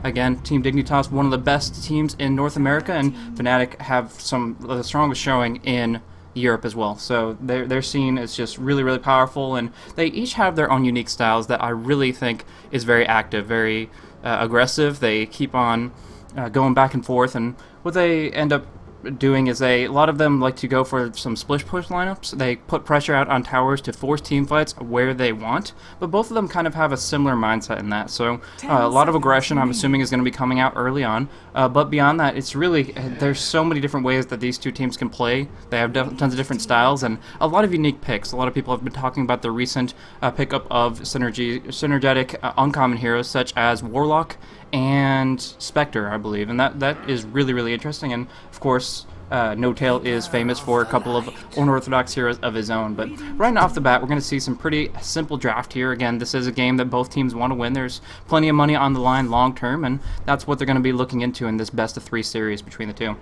again, Team Dignitas, one of the best teams in North America, and Fnatic have some of the strongest showing in Europe as well. So their scene is just really, really powerful, and they each have their own unique styles that I really think is very active, very aggressive. They keep on going back and forth, and what they end up doing is a lot of them like to go for some splish push lineups. They put pressure out on towers to force team fights where they want, but both of them kind of have a similar mindset in that. So a lot of aggression, I'm assuming, is going to be coming out early on, but beyond that, it's really, there's so many different ways that these two teams can play. They have tons of different styles and a lot of unique picks. A lot of people have been talking about the recent pickup of synergetic uncommon heroes such as Warlock and Spectre, I believe, and that is really, really interesting. And of course, No Tail is famous for a couple of unorthodox heroes of his own. But right off the bat, we're going to see some pretty simple draft here. Again, this is a game that both teams want to win. There's plenty of money on the line long term, and that's what they're going to be looking into in this best-of-3 series between the two.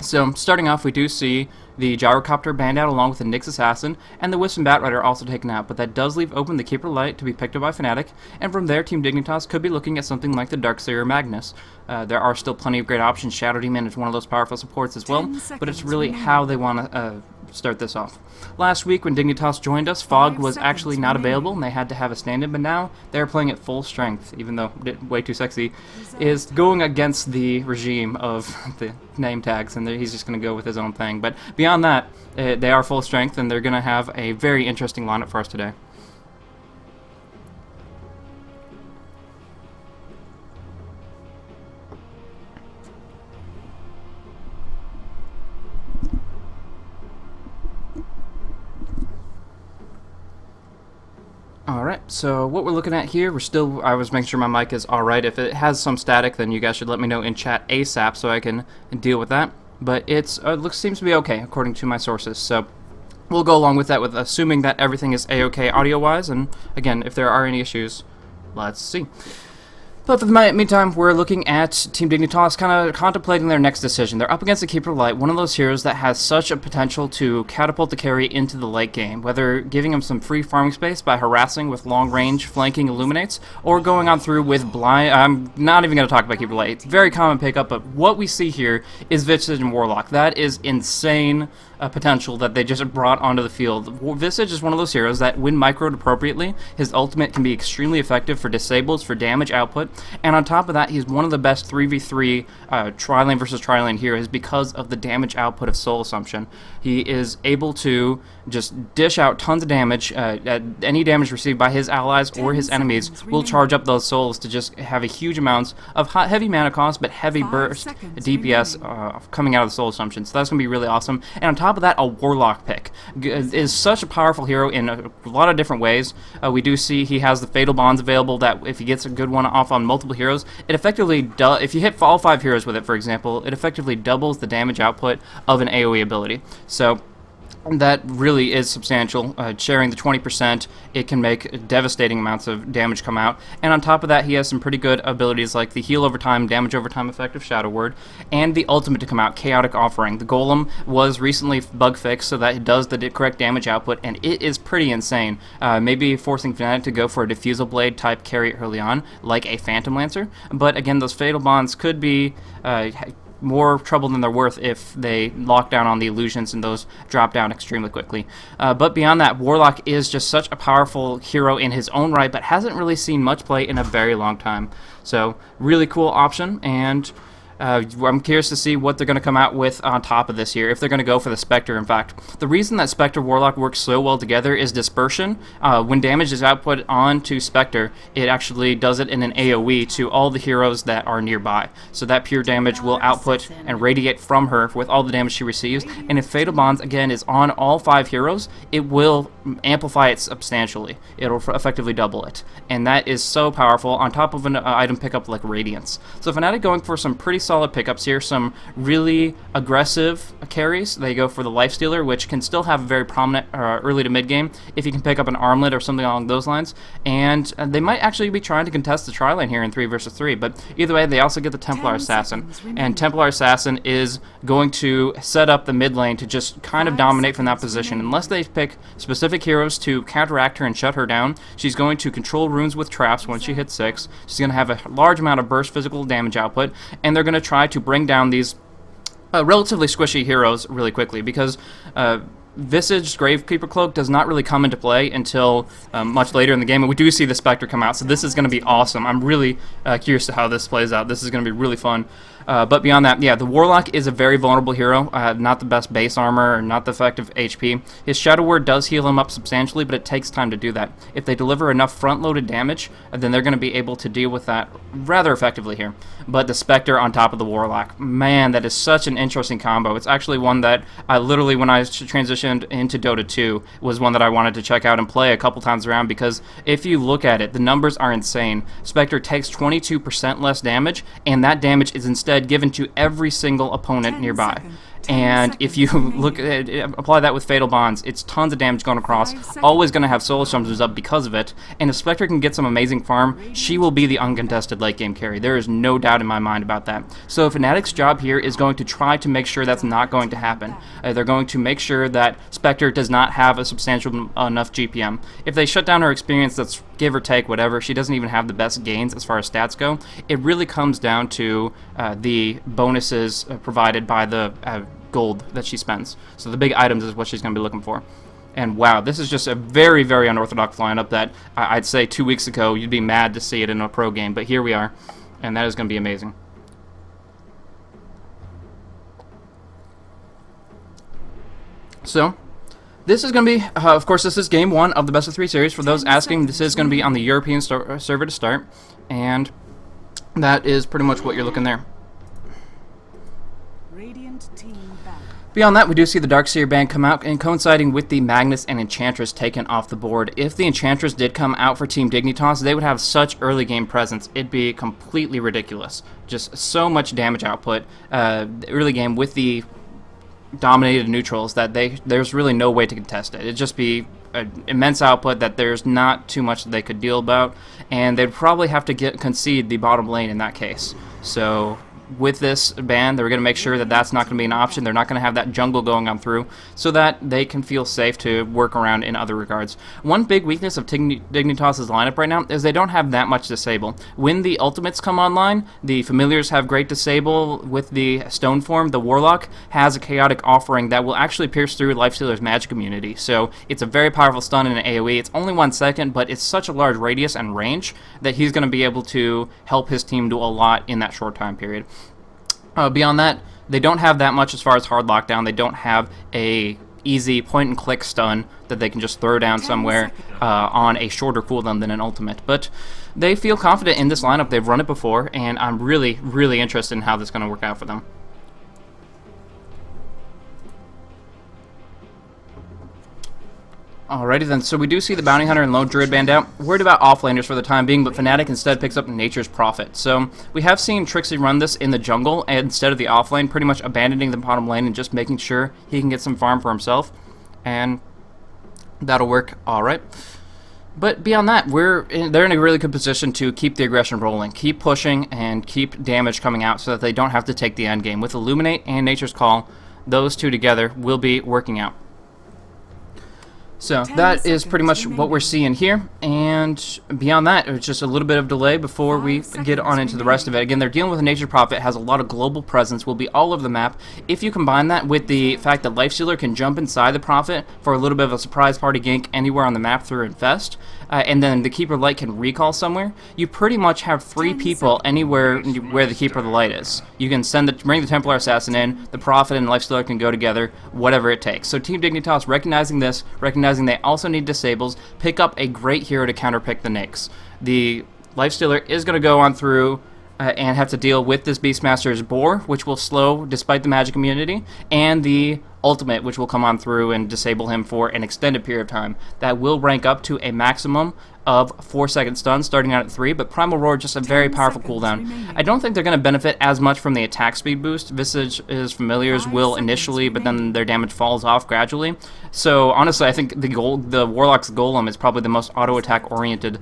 So, starting off, we do see the Gyrocopter banned out along with the Nyx Assassin, and the Wisp and Batrider also taken out, but that does leave open the Keeper Light to be picked up by Fnatic, and from there, Team Dignitas could be looking at something like the Darkseer or Magnus. There are still plenty of great options. Shadow Demon is one of those powerful supports as well, but it's really how they want to start this off. Last week when Dignitas joined us, Fog was actually not available and they had to have a stand-in, but now they're playing at full strength, even though way too sexy, is going against the regime of the name tags, and he's just going to go with his own thing. But beyond that, they are full strength, and they're going to have a very interesting lineup for us today. Alright, so what we're looking at here, I was making sure my mic is alright. If it has some static, then you guys should let me know in chat ASAP so I can deal with that. But it seems to be okay, according to my sources. So we'll go along with that, with assuming that everything is A-okay audio-wise. And again, if there are any issues, let's see. But for the meantime, we're looking at Team Dignitas kind of contemplating their next decision. They're up against the Keeper Light, one of those heroes that has such a potential to catapult the carry into the late game, whether giving him some free farming space by harassing with long-range flanking Illuminates, or going on through with blind... I'm not even going to talk about Keeper Light. It's a very common pickup, but what we see here is Visage and Warlock. That is insane potential that they just brought onto the field. Visage is one of those heroes that, when microed appropriately, his ultimate can be extremely effective for disables, for damage output, and on top of that, he's one of the best 3v3 tri-lane versus tri-lane heroes because of the damage output of Soul Assumption. He is able to just dish out tons of damage. Any damage received by his allies or his enemies will charge up those souls to just have a huge amounts of heavy mana cost, but heavy burst DPS coming out of the Soul Assumption. So that's going to be really awesome. And on top of that, a Warlock pick is such a powerful hero in a lot of different ways. We do see he has the Fatal Bonds available that if he gets a good one off on multiple heroes, it effectively if you hit all 5 heroes with it, for example, it effectively doubles the damage output of an AoE ability. So that really is substantial. Sharing the 20%, it can make devastating amounts of damage come out. And on top of that, he has some pretty good abilities like the heal over time, damage over time effect of Shadow Word, and the ultimate to come out, Chaotic Offering. The Golem was recently bug fixed so that it does the correct damage output, and it is pretty insane. Maybe forcing Fnatic to go for a Diffusal Blade type carry early on, like a Phantom Lancer. But again, those Fatal Bonds could be more trouble than they're worth if they lock down on the illusions and those drop down extremely quickly. But beyond that, Warlock is just such a powerful hero in his own right, but hasn't really seen much play in a very long time. So really cool option, and I'm curious to see what they're going to come out with on top of this here, if they're going to go for the Spectre. In fact, the reason that Spectre Warlock works so well together is dispersion. When damage is output onto Spectre, it actually does it in an AoE to all the heroes that are nearby. So that pure damage will output and radiate from her with all the damage she receives. And if Fatal Bonds, again, is on all 5 heroes, it will amplify it substantially. It'll effectively double it. And that is so powerful, on top of an item pickup like Radiance. So Fnatic going for some pretty solid pickups here. Some really aggressive carries. They go for the Lifestealer, which can still have a very prominent early to mid game if you can pick up an armlet or something along those lines. And they might actually be trying to contest the tri lane here in 3 versus 3. But either way, they also get the Templar Assassin. And Templar Assassin is going to set up the mid lane to just kind of dominate from that position. Unless they pick specific heroes to counteract her and shut her down, she's going to control runes with traps once she hits 6. She's going to have a large amount of burst physical damage output, and they're going to try to bring down these relatively squishy heroes really quickly, because Visaged Gravekeeper Cloak does not really come into play until much later in the game, and we do see the Spectre come out, so this is going to be awesome. I'm really curious to how this plays out. This is going to be really fun. But beyond that, yeah, the Warlock is a very vulnerable hero, not the best base armor, or not the effective HP. His Shadow Word does heal him up substantially, but it takes time to do that. If they deliver enough front-loaded damage, then they're going to be able to deal with that rather effectively here. But the Spectre on top of the Warlock, man, that is such an interesting combo. It's actually one that I literally, when I transitioned into Dota 2, was one that I wanted to check out and play a couple times around, because if you look at it, the numbers are insane. Spectre takes 22% less damage, and that damage is instead given to every single opponent nearby. And if you look at apply that with Fatal Bonds, it's tons of damage going across, always going to have Soul Summoners up because of it, and if Spectre can get some amazing farm, she will be the uncontested late game carry. There is no doubt in my mind about that. So Fnatic's job here is going to try to make sure that's not going to happen. They're going to make sure that Spectre does not have a substantial enough GPM. If they shut down her experience, that's give or take whatever, she doesn't even have the best gains as far as stats go. It really comes down to the bonuses provided by the gold that she spends. So the big items is what she's going to be looking for. And wow, this is just a very, very unorthodox lineup that I'd say 2 weeks ago you'd be mad to see it in a pro game, but here we are, and that is going to be amazing. So this is going to be, of course, this is game 1 of the best of 3 series. For those asking, this is going to be on the European server to start, and that is pretty much what you're looking there. Beyond that, we do see the Darkseer ban come out, and coinciding with the Magnus and Enchantress taken off the board. If the Enchantress did come out for Team Dignitas, they would have such early game presence. It'd be completely ridiculous. Just so much damage output early game with the dominated neutrals that there's really no way to contest it. It'd just be an immense output that there's not too much that they could deal about, and they'd probably have to concede the bottom lane in that case. So with this ban, they're going to make sure that that's not going to be an option. They're not going to have that jungle going on through, so that they can feel safe to work around in other regards. One big weakness of Dignitas' lineup right now is they don't have that much disable. When the ultimates come online, the familiars have great disable. With the stone form, the Warlock has a chaotic offering that will actually pierce through Lifestealer's magic immunity. So it's a very powerful stun in an AoE. It's only 1 second, but it's such a large radius and range that he's going to be able to help his team do a lot in that short time period. Beyond that, they don't have that much as far as hard lockdown. They don't have a easy point-and-click stun that they can just throw down somewhere on a shorter cooldown than an ultimate. But they feel confident in this lineup. They've run it before, and I'm really, really interested in how this is going to work out for them. Alrighty then, so we do see the Bounty Hunter and Lone Druid banned out. Worried about offlaners for the time being, but Fnatic instead picks up Nature's Prophet. So we have seen Trixie run this in the jungle instead of the offlane, pretty much abandoning the bottom lane and just making sure he can get some farm for himself. And that'll work alright. But beyond that, they're in a really good position to keep the aggression rolling, keep pushing, and keep damage coming out so that they don't have to take the end game. With Illuminate and Nature's Call, those two together will be working out. So that is pretty much what we're seeing here, and beyond that, it's just a little bit of delay before we get on into the rest of it. Again, they're dealing with a Nature Prophet, has a lot of global presence, will be all over the map. If you combine that with the fact that Lifestealer can jump inside the Prophet for a little bit of a surprise party gank anywhere on the map through Infest, and then the Keeper of the Light can recall somewhere, you pretty much have 3 people anywhere where the Keeper of the Light is. You can bring the Templar Assassin in, the Prophet and Lifestealer can go together, whatever it takes. So Team Dignitas, recognizing this, recognizing they also need disables, pick up a great hero to counterpick the Nyx. The Lifestealer is going to go on through and have to deal with this Beastmaster's Boar, which will slow despite the magic immunity, and the ultimate, which will come on through and disable him for an extended period of time. That will rank up to a maximum of 4-second stun starting out at 3, but Primal Roar just a very powerful cooldown. I don't think they're going to benefit as much from the attack speed boost. Visage's familiars will initially, but then their damage falls off gradually. So honestly, I think the Warlock's Golem is probably the most auto-attack oriented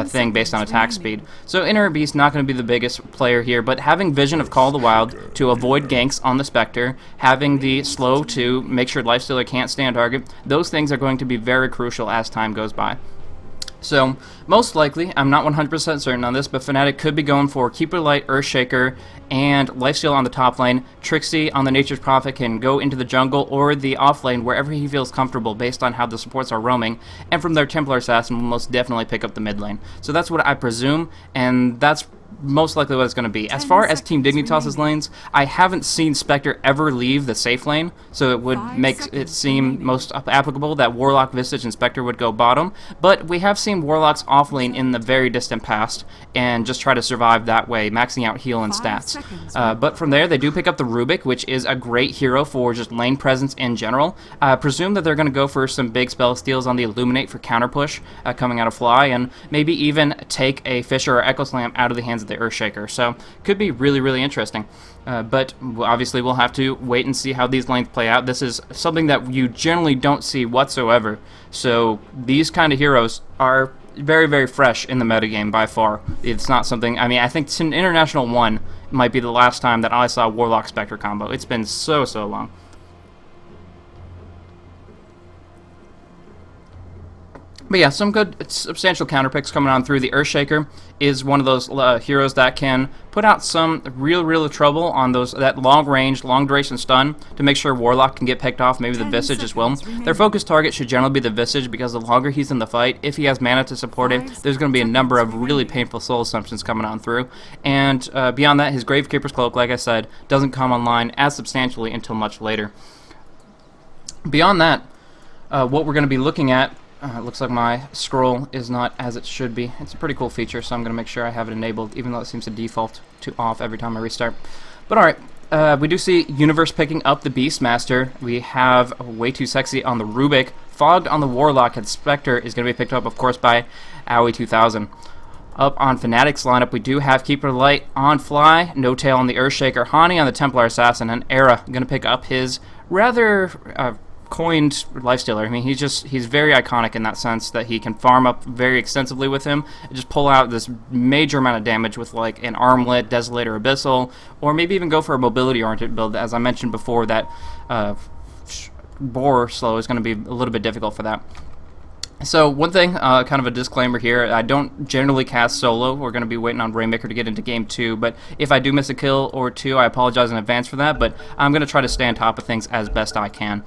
thing based on attack speed. So Inner Beast not going to be the biggest player here, but having Vision of Call of the Wild to avoid ganks on the Spectre, having the slow to make sure Lifestealer can't stay on target, those things are going to be very crucial as time goes by. So, most likely, I'm not 100% certain on this, but Fnatic could be going for Keeper Light, Earthshaker, and Lifesteal on the top lane. Trixie on the Nature's Prophet can go into the jungle or the off lane, wherever he feels comfortable based on how the supports are roaming, and from there Templar Assassin will most definitely pick up the mid lane. So that's what I presume, and that's most likely what it's going to be. As far as Team Dignitas' lanes, I haven't seen Spectre ever leave the safe lane, so it would make it seem most applicable that Warlock, Visage, and Spectre would go bottom, but we have seen Warlocks off lane in the very distant past, and just try to survive that way, maxing out heal and stats. But from there, they do pick up the Rubik, which is a great hero for just lane presence in general. I presume that they're going to go for some big spell steals on the Illuminate for counter push coming out of Fly, and maybe even take a Fisher or Echo Slam out of the hands of the Earthshaker. So could be really, really interesting. But obviously we'll have to wait and see how these lanes play out. This is something that you generally don't see whatsoever. So these kind of heroes are very, very fresh in the metagame by far. It's not something, I mean, I think International 1 might be the last time that I saw Warlock Spectre combo. It's been so long. But yeah, some good substantial counter picks coming on through. The Earthshaker is one of those heroes that can put out some real trouble on that long range, long duration stun to make sure Warlock can get picked off, maybe the Visage as well. Their focus target should generally be the Visage because the longer he's in the fight, if he has mana to support it, there's going to be a number of really painful soul assumptions coming on through. And beyond that, his Gravekeeper's Cloak, like I said, doesn't come online as substantially until much later. Beyond that, what we're going to be looking at, it looks like my scroll is not as it should be. It's a pretty cool feature, so I'm going to make sure I have it enabled, even though it seems to default to off every time I restart. But alright, we do see Universe picking up the Beastmaster. We have Way Too Sexy on the Rubik. Fogged on the Warlock, and Spectre is going to be picked up, of course, by Aoi 2000. Up on Fnatic's lineup, we do have Keeper Light on Fly, No Tail on the Earthshaker, Hani on the Templar Assassin, and Era going to pick up his rather coined Lifestealer. I mean, he's very iconic in that sense that he can farm up very extensively with him and just pull out this major amount of damage with like an Armlet, Desolator, Abyssal, or maybe even go for a mobility-oriented build. As I mentioned before, that Boar Slow is going to be a little bit difficult for that. So one thing, kind of a disclaimer here, I don't generally cast solo. We're going to be waiting on Rainmaker to get into game 2, but if I do miss a kill or two, I apologize in advance for that, but I'm going to try to stay on top of things as best I can.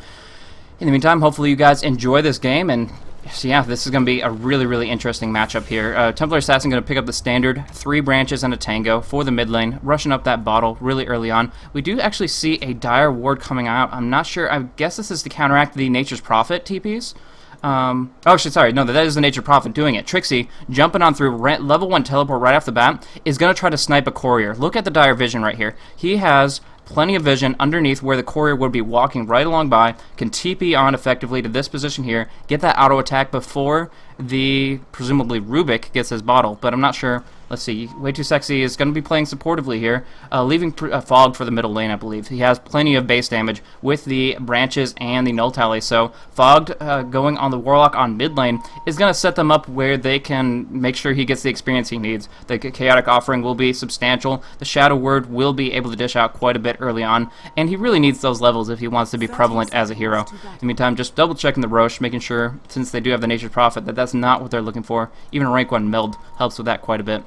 In the meantime, hopefully you guys enjoy this game, and so yeah, this is going to be a really interesting matchup here. Templar Assassin going to pick up the standard 3 branches and a Tango for the mid lane, rushing up that bottle really early on. We do actually see a Dire Ward coming out. I'm not sure, I guess this is to counteract the Nature's Prophet TPs. Oh shit, sorry, no, that is the Nature's Prophet doing it. Trixie, jumping on through, level 1 teleport right off the bat, is going to try to snipe a Courier. Look at the Dire Vision right here. He has plenty of vision underneath where the Courier would be walking right along by, can TP on effectively to this position here, get that auto attack before the, presumably, Rubik gets his bottle, but I'm not sure. Let's see, Way Too Sexy is going to be playing supportively here, leaving Fogged for the middle lane, I believe. He has plenty of base damage with the branches and the Null Tally, so Fogged going on the Warlock on mid lane is going to set them up where they can make sure he gets the experience he needs. The Chaotic Offering will be substantial, the Shadow Word will be able to dish out quite a bit early on, and he really needs those levels if he wants to be prevalent as a hero. In the meantime, just double checking the Roche, making sure, since they do have the Nature's Prophet, that that's not what they're looking for. Even a rank 1 Meld helps with that quite a bit.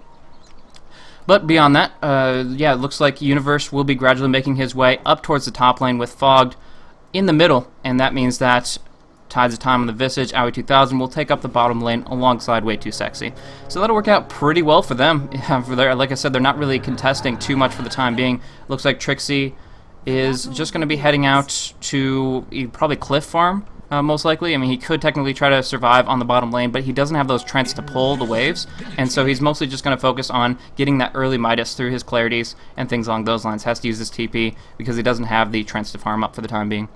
But beyond that, yeah, it looks like Universe will be gradually making his way up towards the top lane with Fogged in the middle, and that means that Tides of Time on the Visage, Aoi 2000 will take up the bottom lane alongside Way Too Sexy. So that'll work out pretty well for them. Like I said, they're not really contesting too much for the time being. Looks like Trixie is just going to be heading out to probably Cliff Farm. Most likely. I mean, he could technically try to survive on the bottom lane, but he doesn't have those Trents to pull the waves, and so he's mostly just going to focus on getting that early Midas through his Clarities and things along those lines. Has to use his TP because he doesn't have the Trents to farm up for the time being.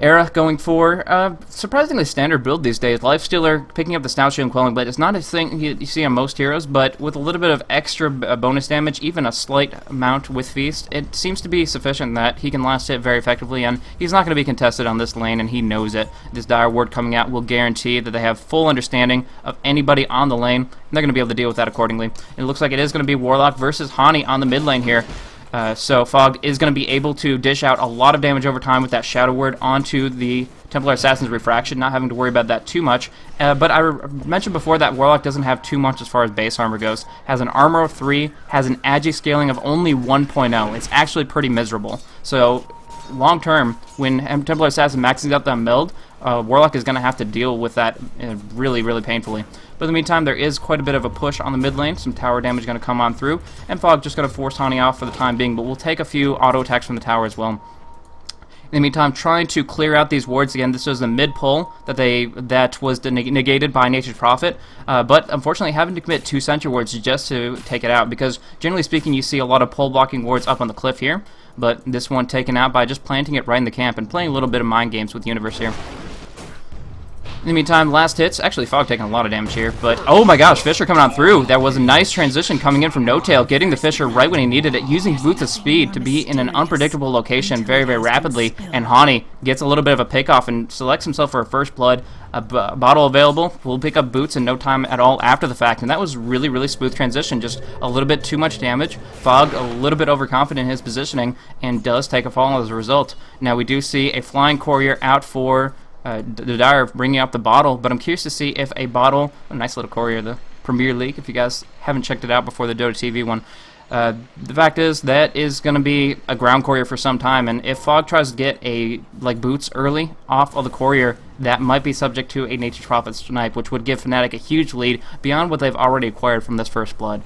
Era going for surprisingly standard build these days. Lifestealer picking up the Snout Shield and Quelling Blade is not a thing you see on most heroes, but with a little bit of extra bonus damage, even a slight amount with Feast, it seems to be sufficient that he can last hit very effectively, and he's not going to be contested on this lane, and he knows it. This Dire Ward coming out will guarantee that they have full understanding of anybody on the lane, and they're going to be able to deal with that accordingly. And it looks like it is going to be Warlock versus Hani on the mid lane here. So Fog is going to be able to dish out a lot of damage over time with that Shadow Word onto the Templar Assassin's Refraction, not having to worry about that too much. But I mentioned before that Warlock doesn't have too much as far as base armor goes. Has an armor of 3, has an agi scaling of only 1.0. It's actually pretty miserable. So long term, when Templar Assassin maxes out that build, Warlock is going to have to deal with that really, really painfully. But in the meantime, there is quite a bit of a push on the mid lane. Some tower damage going to come on through, and Fog just going to force Hani off for the time being, but we'll take a few auto attacks from the tower as well. In the meantime, trying to clear out these wards again. This was the mid pull that was negated by Nature's Prophet, but unfortunately having to commit 2 sentry wards just to take it out, because generally speaking you see a lot of pull blocking wards up on the cliff here, but this one taken out by just planting it right in the camp and playing a little bit of mind games with Universe here. In the meantime, last hits. Actually, Fog taking a lot of damage here, but oh my gosh, Fisher coming on through. That was a nice transition coming in from No-Tail, getting the Fisher right when he needed it, using Boots of Speed to be in an unpredictable location very, very rapidly, and Hani gets a little bit of a pick-off and selects himself for a first blood. A bottle available. We'll pick up Boots in no time at all after the fact, and that was really, really smooth transition. Just a little bit too much damage. Fog a little bit overconfident in his positioning and does take a fall as a result. Now we do see a Flying Courier out for the Dire bringing up the bottle, but I'm curious to see if a bottle, a nice little courier, the Premier League, if you guys haven't checked it out before the Dota TV one. The fact is that is going to be a ground courier for some time, and if Fog tries to get a Boots early off of the courier, that might be subject to a Nature's Prophet snipe, which would give Fnatic a huge lead beyond what they've already acquired from this first blood.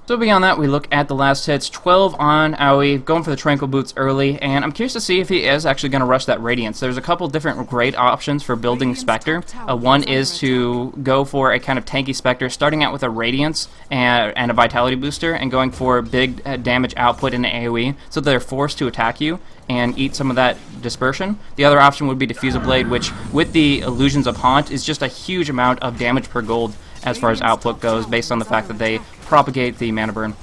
So beyond that, we look at the last hits. 12 on Aoi, going for the Tranquil Boots early, and I'm curious to see if he is actually going to rush that Radiance. There's a couple different great options for building Spectre. One is to go for a kind of tanky Spectre, starting out with a Radiance and a Vitality Booster, and going for big damage output in the AoE, so they're forced to attack you and eat some of that dispersion. The other option would be Diffuse Blade, which, with the Illusions of Haunt, is just a huge amount of damage per gold as far as output goes, based on the fact that they propagate the mana burn.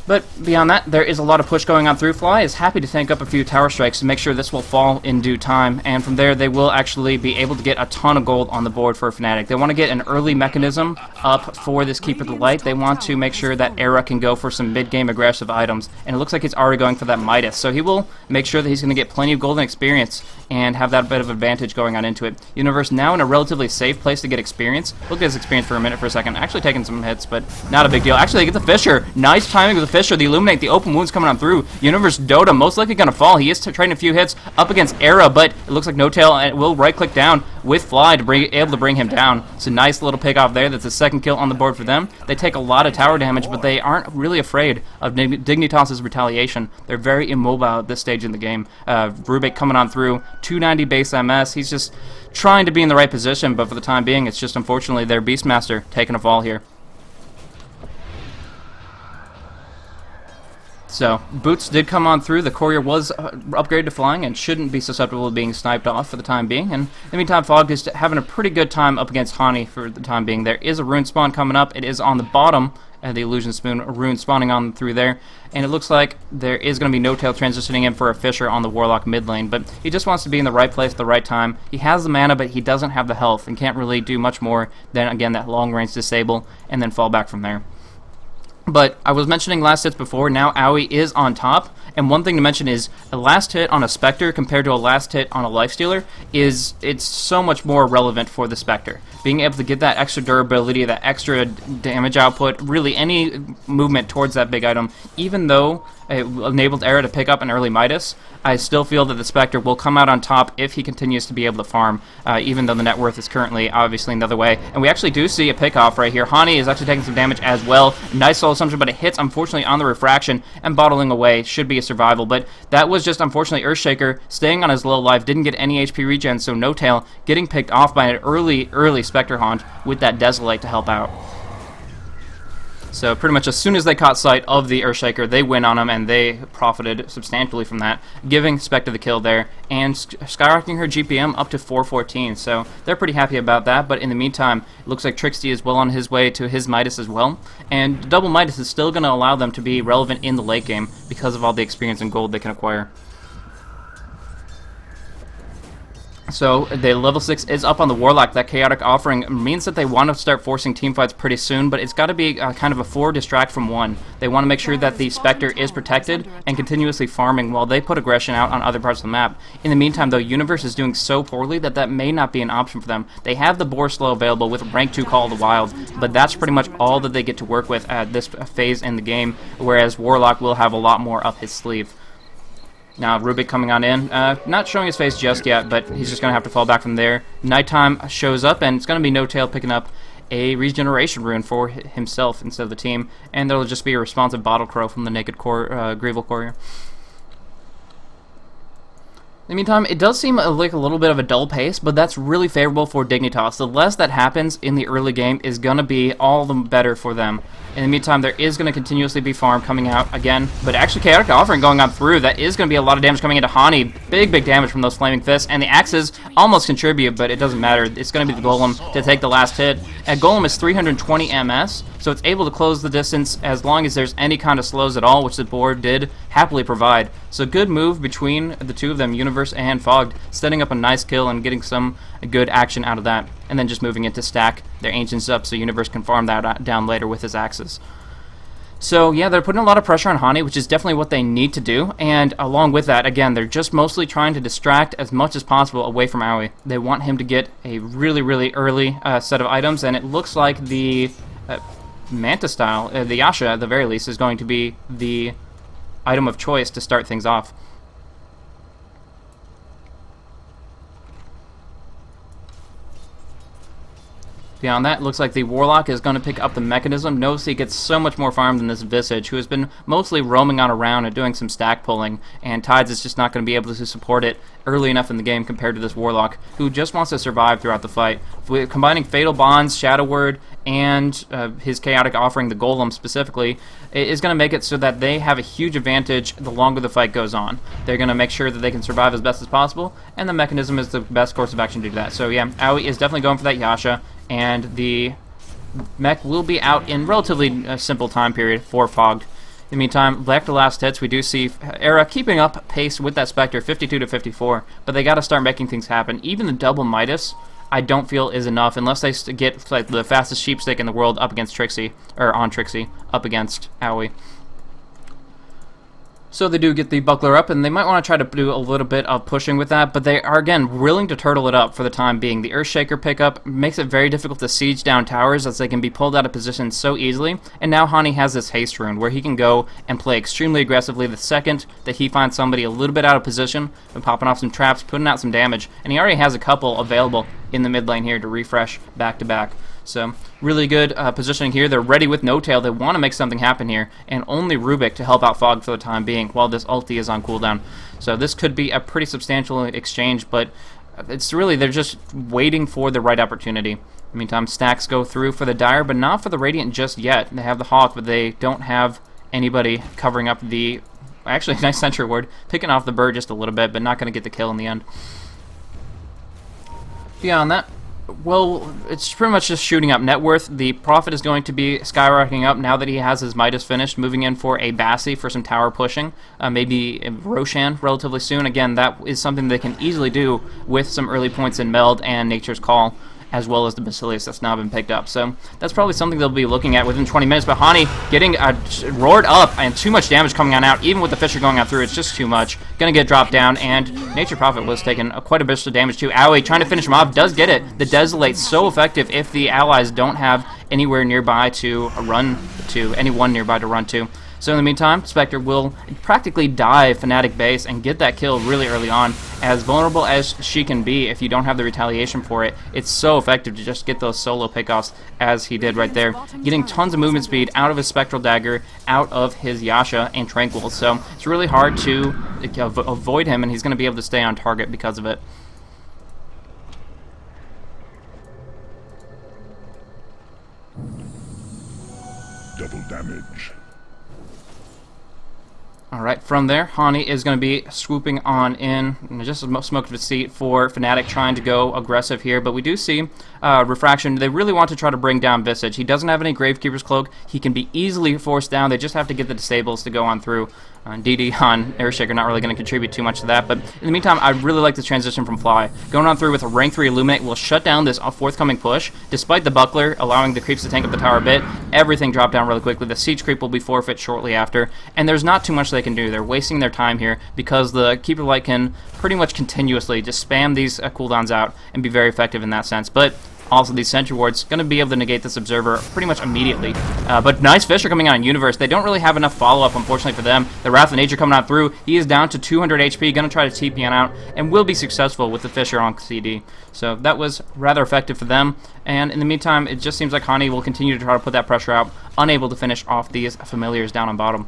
But beyond that, there is a lot of push going on through. Fly is happy to tank up a few tower strikes to make sure this will fall in due time, and from there they will actually be able to get a ton of gold on the board for Fnatic. They want to get an early mechanism up for this Keep of the Light. They want to make sure that Era can go for some mid-game aggressive items, and it looks like he's already going for that Midas, so he will make sure that he's going to get plenty of golden experience and have that bit of advantage going on into it. Universe now in a relatively safe place to get experience. Look at his experience for a second. Actually taking some hits, but not a big deal. Actually, they get the Fisher. Nice timing with the Fisher. The Illuminate, the open wounds coming on through. Universe Dota most likely going to fall. He is trading a few hits up against Era, but it looks like No-Tail will right-click down with Fly to be able to bring him down. It's a nice little pick off there. That's a second kill on the board for them. They take a lot of tower damage, but they aren't really afraid of Dignitas' retaliation. They're very immobile at this stage in the game. Rubik coming on through. 290 base MS. He's just trying to be in the right position, but for the time being, it's just unfortunately their Beastmaster taking a fall here. So, Boots did come on through. The Courier was upgraded to flying and shouldn't be susceptible to being sniped off for the time being. And in the meantime, Fog is having a pretty good time up against Hani for the time being. There is a rune spawn coming up. It is on the bottom of the Illusion Spoon, a rune spawning on through there. And it looks like there is going to be No-Tail transitioning in for a Fisher on the Warlock mid lane. But he just wants to be in the right place at the right time. He has the mana, but he doesn't have the health and can't really do much more than, again, that long range disable and then fall back from there. But I was mentioning last hits before, now Aoi is on top, and one thing to mention is a last hit on a Spectre compared to a last hit on a Lifestealer it's so much more relevant for the Spectre. Being able to get that extra durability, that extra damage output, really any movement towards that big item, even though it enabled Era to pick up an early Midas, I still feel that the Spectre will come out on top if he continues to be able to farm, even though the net worth is currently obviously another way. And we actually do see a pick-off right here. Hani is actually taking some damage as well. Nice soul assumption, but it hits, unfortunately, on the refraction, and bottling away should be a survival. But that was just, unfortunately, Earthshaker staying on his low life, didn't get any HP regen, so No-Tail getting picked off by an early Spectre Haunt with that Desolate to help out. So pretty much as soon as they caught sight of the Earthshaker, they went on him, and they profited substantially from that, giving Spectre the kill there, and skyrocketing her GPM up to 414. So they're pretty happy about that, but in the meantime, it looks like Trixie is well on his way to his Midas as well, and double Midas is still going to allow them to be relevant in the late game because of all the experience and gold they can acquire. So the level 6 is up on the Warlock. That Chaotic Offering means that they want to start forcing teamfights pretty soon, but it's got to be kind of a 4 distract from 1. They want to make sure that the Spectre is protected and continuously farming while they put aggression out on other parts of the map. In the meantime, though, Universe is doing so poorly that that may not be an option for them. They have the Boar Slow available with rank 2 Call of the Wild, but that's pretty much all that they get to work with at this phase in the game, whereas Warlock will have a lot more up his sleeve. Now, Rubik coming on in, not showing his face just yet, but he's just going to have to fall back from there. Nighttime shows up, and it's going to be No Tail picking up a regeneration rune for himself instead of the team, and there will just be a responsive Bottle Crow from the Naked Grevel Courier. In the meantime, it does seem like a little bit of a dull pace, but that's really favorable for Dignitas. The less that happens in the early game is going to be all the better for them. In the meantime, there is going to continuously be farm coming out again, but actually Chaotic Offering going on through. That is going to be a lot of damage coming into Hani. Big damage from those Flaming Fists, and the Axes almost contribute, but it doesn't matter. It's going to be the Golem to take the last hit. And Golem is 320 MS, so it's able to close the distance as long as there's any kind of slows at all, which the board did happily provide. So good move between the two of them, Universe and Fogged, setting up a nice kill and getting some good action out of that. And then just moving it to stack their Ancients up so Universe can farm that down later with his Axes. So yeah, they're putting a lot of pressure on Hani, which is definitely what they need to do, and along with that, again, they're just mostly trying to distract as much as possible away from Aoi. They want him to get a really early set of items, and it looks like the Manta style, the Yasha at the very least, is going to be the item of choice to start things off. Beyond that, it looks like the Warlock is going to pick up the Mechanism. Notice he gets so much more farm than this Visage, who has been mostly roaming on around and doing some stack pulling, and Tides is just not going to be able to support it early enough in the game compared to this Warlock, who just wants to survive throughout the fight. With combining Fatal Bonds, Shadow Word, and his Chaotic Offering, the Golem specifically, is going to make it so that they have a huge advantage the longer the fight goes on. They're going to make sure that they can survive as best as possible, and the Mechanism is the best course of action to do that. So yeah, Aoi is definitely going for that Yasha, and the mech will be out in relatively simple time period for Fogged. In the meantime, back to last hits, we do see Era keeping up pace with that Spectre, 52 to 54, but they got to start making things happen. Even the double Midas, I don't feel is enough unless they get like the fastest sheepstick in the world up against Trixie, or on Trixie, up against Aoi. So they do get the Buckler up, and they might want to try to do a little bit of pushing with that, but they are, again, willing to turtle it up for the time being. The Earthshaker pickup makes it very difficult to siege down towers as they can be pulled out of position so easily, and now Hani has this haste rune where he can go and play extremely aggressively the second that he finds somebody a little bit out of position, and popping off some traps, putting out some damage, and he already has a couple available in the mid lane here to refresh back to back. So, really good positioning here. They're ready with No Tail. They want to make something happen here, and only Rubik to help out Fog for the time being while this ulti is on cooldown. So this could be a pretty substantial exchange, but it's really, they're just waiting for the right opportunity. In the meantime, stacks go through for the Dire, but not for the Radiant just yet. They have the Hawk, but they don't have anybody covering up the... Actually, nice Sentry Ward, picking off the bird just a little bit, but not going to get the kill in the end. Beyond that, well, it's pretty much just shooting up net worth. The Prophet is going to be skyrocketing up now that he has his Midas finished, moving in for a Bassi for some tower pushing, maybe a Roshan relatively soon. Again, that is something they can easily do with some early points in Meld and Nature's Call, as well as the Basilius that's now been picked up. So that's probably something they'll be looking at within 20 minutes. But Hani getting roared up and too much damage coming on out. Even with the Fisher going out through, it's just too much. Gonna get dropped down, and Nature Prophet was taking quite a bit of damage too. Aoi trying to finish him off, does get it. The Desolate's so effective if the allies don't have anywhere nearby to run to, anyone nearby to run to. So in the meantime, Spectre will practically dive Fnatic base and get that kill really early on. As vulnerable as she can be if you don't have the retaliation for it, it's so effective to just get those solo pickoffs as he did right there. Getting tons of movement speed out of his Spectral Dagger, out of his Yasha and Tranquil. So it's really hard to avoid him, and he's going to be able to stay on target because of it. double damage. Alright, from there, Hani is going to be swooping on in. Just a smoke deceit for Fnatic trying to go aggressive here, but we do see Refraction. They really want to try to bring down Visage. He doesn't have any Gravekeeper's Cloak. He can be easily forced down. They just have to get the Disables to go on through. DD on Airshaker not really going to contribute too much to that, but in the meantime, I really like this transition from Fly. Going on through with a rank 3 Illuminate will shut down this forthcoming push, despite the Buckler allowing the creeps to tank up the tower a bit. Everything dropped down really quickly. The Siege creep will be forfeit shortly after, and there's not too much they can do. They're wasting their time here because the Keeper Light can pretty much continuously just spam these cooldowns out and be very effective in that sense, but also, these Sentry Wards going to be able to negate this Observer pretty much immediately. But nice Fissure coming out in Universe. They don't really have enough follow-up, unfortunately, for them. The Wrath of Nature coming out through. He is down to 200 HP, going to try to TP out, and will be successful with the Fissure on CD. So that was rather effective for them. And in the meantime, it just seems like Hani will continue to try to put that pressure out, unable to finish off these Familiars down on bottom.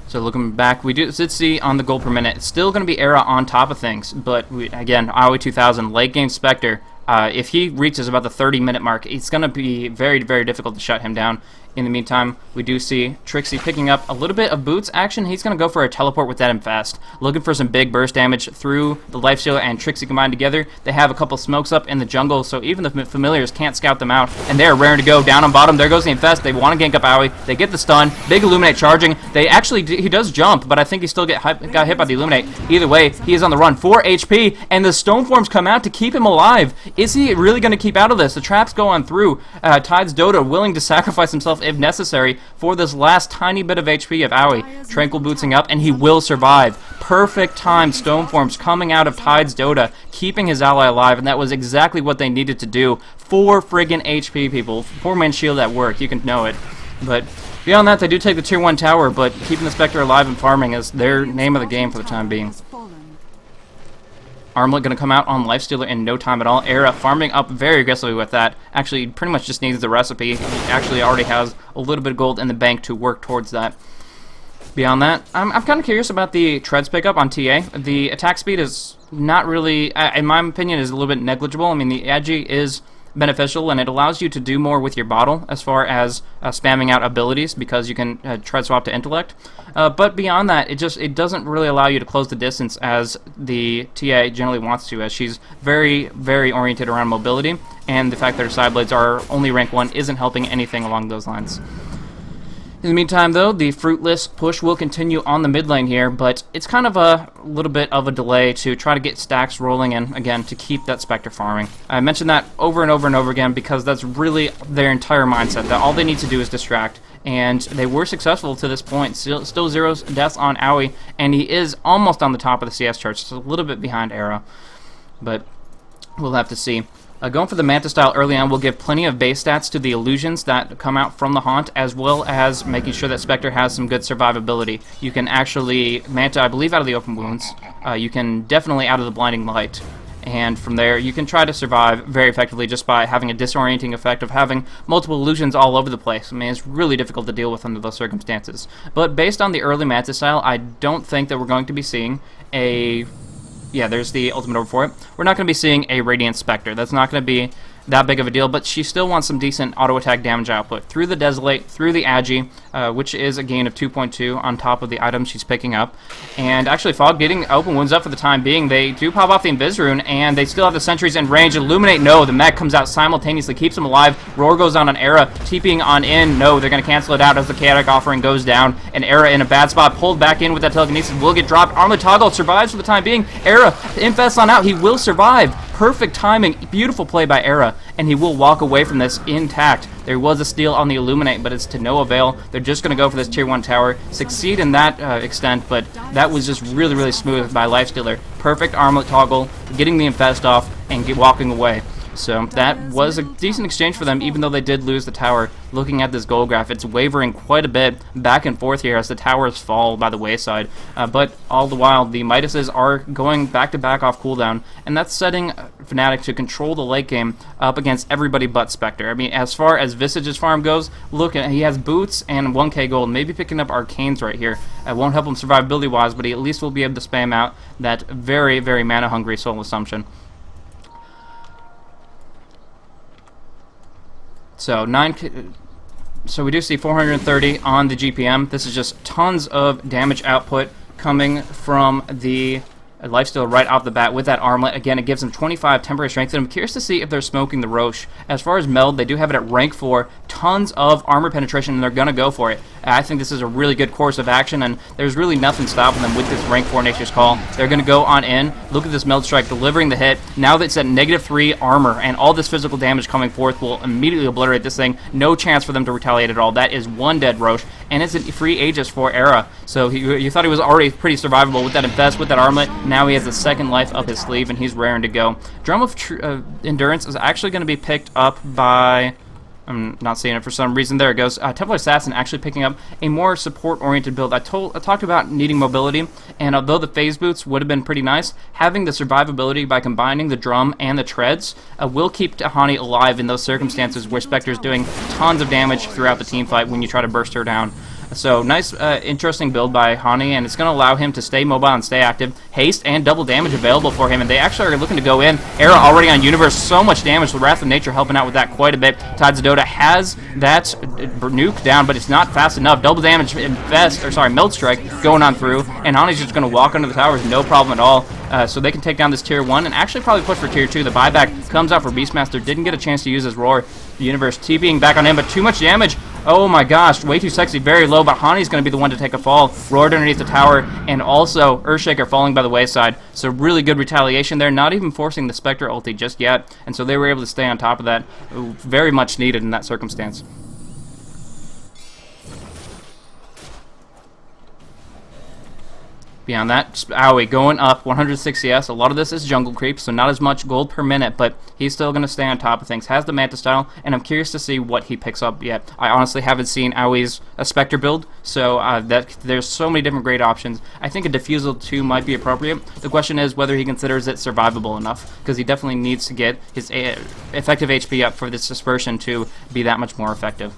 So looking back, we did see on the gold per minute, it's still going to be Era on top of things. But again, AoE 2000, late game Spectre. If he reaches about the 30-minute mark, it's going to be very, very difficult to shut him down. In the meantime, we do see Trixie picking up a little bit of Boots action. He's going to go for a teleport with that Infest. Looking for some big burst damage through the Lifestealer and Trixie combined together. They have a couple smokes up in the jungle, so even the Familiars can't scout them out. And they're raring to go. Down on bottom, there goes the Infest. They want to gank up Aoi. They get the stun. Big Illuminate charging. They actually, he does jump, but I think he still got hit by the Illuminate. Either way, he is on the run. 4 HP, and the Stoneforms come out to keep him alive. Is he really going to keep out of this? The traps go on through. Tides Dota willing to sacrifice himself if necessary for this last tiny bit of HP of Aoi. Tranquil bootsing up, and he will survive. Perfect timed Stoneforms coming out of Tides Dota, keeping his ally alive, and that was exactly what they needed to do. 4 friggin' HP, people. 4-man shield at work, you can know it. But beyond that, they do take the tier 1 tower, but keeping the Spectre alive and farming is their name of the game for the time being. Armlet going to come out on Lifestealer in no time at all. Era farming up very aggressively with that. Actually, pretty much just needs the recipe. He actually already has a little bit of gold in the bank to work towards that. Beyond that, I'm kind of curious about the Treads pickup on TA. The attack speed is not really, in my opinion, is a little bit negligible. I mean, the Agi is beneficial, and it allows you to do more with your bottle as far as spamming out abilities, because you can Tread swap to Intellect. But beyond that, it doesn't really allow you to close the distance as the TA generally wants to, as she's very, very oriented around mobility, and the fact that her side blades are only rank 1 isn't helping anything along those lines. In the meantime, though, the fruitless push will continue on the mid lane here, but it's kind of a little bit of a delay to try to get stacks rolling in, again, to keep that Spectre farming. I mentioned that over and over and over again because that's really their entire mindset, that all they need to do is distract, and they were successful to this point. Still 0 deaths on Aoi, and he is almost on the top of the CS chart, just a little bit behind Era, but we'll have to see. Going for the Manta style early on will give plenty of base stats to the illusions that come out from the Haunt, as well as making sure that Spectre has some good survivability. You can actually Manta, I believe, out of the open wounds. You can definitely out of the blinding light. And from there, you can try to survive very effectively just by having a disorienting effect of having multiple illusions all over the place. I mean, it's really difficult to deal with under those circumstances. But based on the early Manta style, I don't think that we're going to be seeing a... Yeah, there's the ultimate over for it. We're not going to be seeing a Radiant Spectre. That's not going to be that big of a deal, but she still wants some decent auto-attack damage output through the Desolate, through the Agi, which is a gain of 2.2 on top of the items she's picking up. And actually, Fog getting open wounds up for the time being. They do pop off the Invis Rune, and they still have the sentries in range. Illuminate, no. The mech comes out simultaneously, keeps him alive. Roar goes on Era, TPing on in. No, they're going to cancel it out as the Chaotic Offering goes down. And Era in a bad spot, pulled back in with that telekinesis, will get dropped. Armlet Toggle survives for the time being. Era infests on out. He will survive. Perfect timing. Beautiful play by Era, and he will walk away from this intact. There was a steal on the Illuminate, but it's to no avail. They're just going to go for this tier 1 tower, succeed in that extent, but that was just really, really smooth by Lifestealer. Perfect Armlet Toggle, getting the Infest off, and walking away. So that was a decent exchange for them, even though they did lose the tower. Looking at this goal graph, it's wavering quite a bit back and forth here as the towers fall by the wayside. But all the while, the Midases are going back-to-back off cooldown, and that's setting Fnatic to control the late game up against everybody but Spectre. I mean, as far as Visage's farm goes, look, he has Boots and 1k gold, maybe picking up Arcanes right here. It won't help him survivability-wise, but he at least will be able to spam out that very, very mana-hungry Soul Assumption. So So we do see 430 on the GPM. This is just tons of damage output coming from the lifesteal right off the bat with that armlet. Again, it gives them 25 temporary strength, and I'm curious to see if they're smoking the Roche. As far as meld, they do have it at rank 4, tons of armor penetration, and they're going to go for it. I think this is a really good course of action, and there's really nothing stopping them with this rank 4 Nature's Call. They're going to go on in. Look at this meld strike delivering the hit. Now that it's at -3 armor, and all this physical damage coming forth will immediately obliterate this thing. No chance for them to retaliate at all. That is one dead Roche, and it's a free Aegis for Era. So you thought he was already pretty survivable with that Infest, with that armlet. Now he has the second life up his sleeve, and he's raring to go. Drum of Endurance is actually going to be picked up by... I'm not seeing it for some reason. There it goes. Templar Assassin actually picking up a more support-oriented build. I talked about needing mobility, and although the phase boots would have been pretty nice, having the survivability by combining the drum and the treads will keep Tahani alive in those circumstances where Spectre's doing tons of damage throughout the team fight when you try to burst her down. So nice, interesting build by Hani, and it's going to allow him to stay mobile and stay active. Haste and double damage available for him, and they actually are looking to go in. Era already on Universe, so much damage. The Wrath of Nature helping out with that quite a bit. Tides of Dota has that nuke down, but it's not fast enough. Double damage, Meld Strike going on through, and Hani's just going to walk under the towers, no problem at all. So they can take down this Tier 1 and actually probably push for Tier 2. The buyback comes out for Beastmaster. Didn't get a chance to use his Roar. The Universe TPing back on him, but too much damage. Oh my gosh, way too sexy, very low, but Hani's going to be the one to take a fall. Roared underneath the tower, and also Earthshaker falling by the wayside. So really good retaliation there, not even forcing the Spectre ulti just yet. And so they were able to stay on top of that. Very much needed in that circumstance. Beyond that, Owie going up 160s. A lot of this is jungle creep, so not as much gold per minute, but he's still going to stay on top of things. Has the Manta style, and I'm curious to see what he picks up yet. I honestly haven't seen Owie's Spectre build, so there's so many different great options. I think a Diffusal 2 might be appropriate. The question is whether he considers it survivable enough, because he definitely needs to get his effective HP up for this dispersion to be that much more effective.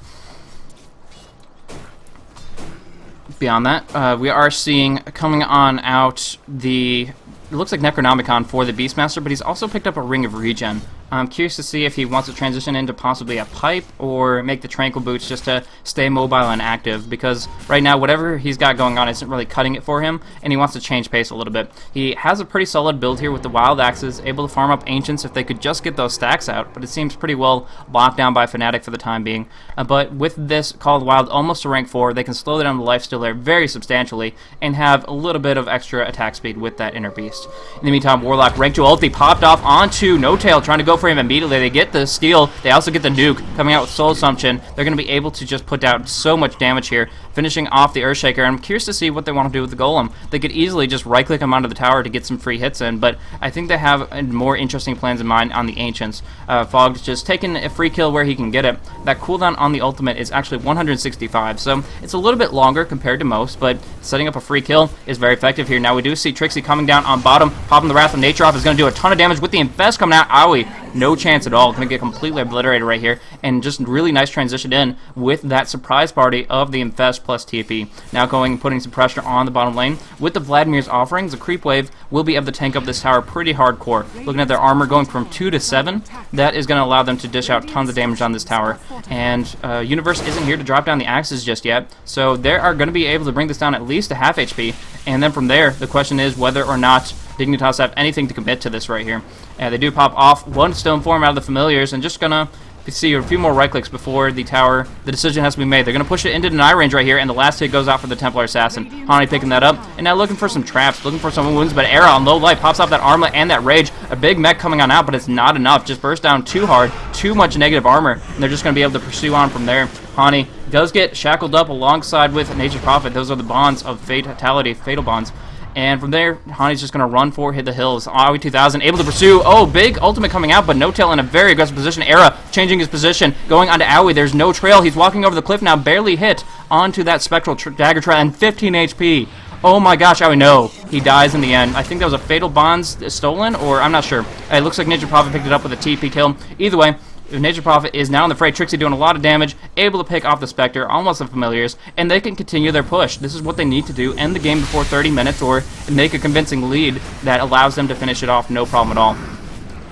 Beyond that, we are seeing coming on out the... It looks like Necronomicon for the Beastmaster, but he's also picked up a Ring of Regen. I'm curious to see if he wants to transition into possibly a pipe or make the Tranquil Boots just to stay mobile and active, because right now whatever he's got going on isn't really cutting it for him, and he wants to change pace a little bit. He has a pretty solid build here with the Wild Axes, able to farm up Ancients if they could just get those stacks out, but it seems pretty well locked down by Fnatic for the time being. But with this Call of the Wild almost to rank 4, they can slow down the lifesteal there very substantially and have a little bit of extra attack speed with that Inner Beast. In the meantime, Warlock rank 2 ulti popped off onto No Tail, trying to go for him immediately. They get the steal. They also get the nuke coming out with Soul Assumption. They're going to be able to just put down so much damage here, finishing off the Earthshaker. I'm curious to see what they want to do with the Golem. They could easily just right-click him onto the tower to get some free hits in, but I think they have more interesting plans in mind on the Ancients. Fogg's just taking a free kill where he can get it. That cooldown on the ultimate is actually 165, so it's a little bit longer compared to most, but setting up a free kill is very effective here. Now we do see Trixie coming down on bottom, popping the Wrath of Nature off, is going to do a ton of damage with the Infest coming out. Owie, no chance at all. Going to get completely obliterated right here, and just really nice transition in with that surprise party of the Infest plus TP. Now putting some pressure on the bottom lane. With the Vladimir's offerings, the creep wave will be able to tank up this tower pretty hardcore. Looking at their armor going from 2 to 7, that is going to allow them to dish out tons of damage on this tower. And Universe isn't here to drop down the axes just yet, so they are going to be able to bring this down at least to half HP, and then from there, the question is whether or not Dignitas have anything to commit to this right here. They do pop off one Stone Form out of the Familiars, and just gonna see a few more right clicks before the tower. The decision has to be made. They're gonna push it into deny range right here, and the last hit goes out for the Templar Assassin. Hani picking that up, and now looking for some traps, looking for some wounds, but Era on low life pops off that armlet and that rage. A big mech coming on out, but it's not enough. Just burst down too hard, too much negative armor, and they're just gonna be able to pursue on from there. Hani does get shackled up alongside with Nature's Prophet. Those are the bonds of fatality, fatal bonds. And from there, Hani's just going to run for hit the hills. Owie 2000 able to pursue. Oh, big ultimate coming out, but No Tail in a very aggressive position. Era changing his position, going onto Owie. There's no trail. He's walking over the cliff now, barely hit onto that Spectral Dagger trail, and 15 HP. Oh my gosh, Owie, no. He dies in the end. I think that was a Fatal Bonds stolen, or I'm not sure. It looks like Ninja Prophet picked it up with a TP kill. Either way, Nature Prophet is now in the fray. Trixie doing a lot of damage, able to pick off the Spectre, almost the Familiars, and they can continue their push. This is what they need to do, end the game before 30 minutes, or make a convincing lead that allows them to finish it off, no problem at all.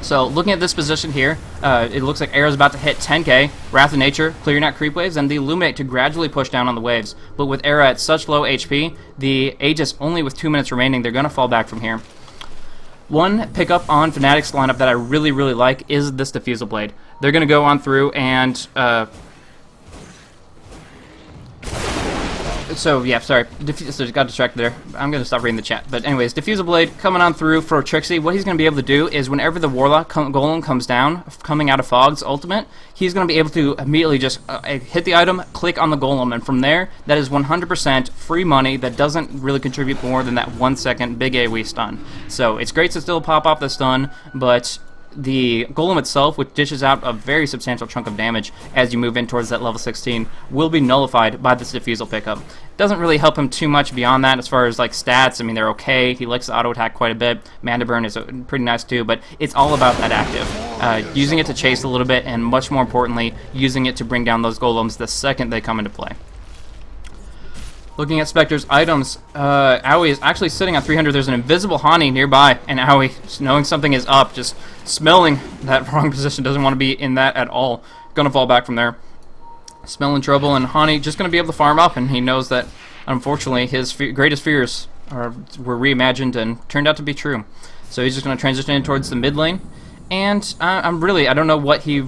So looking at this position here, it looks like Era's about to hit 10k, Wrath of Nature, clearing out creep waves, and the Illuminate to gradually push down on the waves. But with Era at such low HP, the Aegis only with 2 minutes remaining, they're going to fall back from here. One pickup on Fnatic's lineup that I really, really like is this Diffusal Blade. They're going to go on through and... So, yeah, sorry. So got distracted there. I'm going to stop reading the chat. But anyways, Diffusal Blade coming on through for Trixie. What he's going to be able to do is whenever the Warlock Golem comes down, coming out of Fog's ultimate, he's going to be able to immediately just hit the item, click on the Golem, and from there, that is 100% free money that doesn't really contribute more than that 1 second big AoE stun. So, it's great to still pop off the stun, but... the Golem itself, which dishes out a very substantial chunk of damage as you move in towards that level 16, will be nullified by this Diffusal pickup. Doesn't really help him too much beyond that as far as like stats. I mean, they're okay. He likes the auto attack quite a bit. Mana burn is pretty nice too, but it's all about that active. Using it to chase a little bit, and much more importantly, using it to bring down those Golems the second they come into play. Looking at Spectre's items, Aoi is actually sitting on 300. There's an invisible Hani nearby, and Aoi, knowing something is up, just smelling that wrong position, doesn't want to be in that at all. Gonna fall back from there. Smelling trouble, and Hani just gonna be able to farm up, and he knows that, unfortunately, his greatest fears were reimagined and turned out to be true. So he's just gonna transition in towards the mid lane, and I don't know what he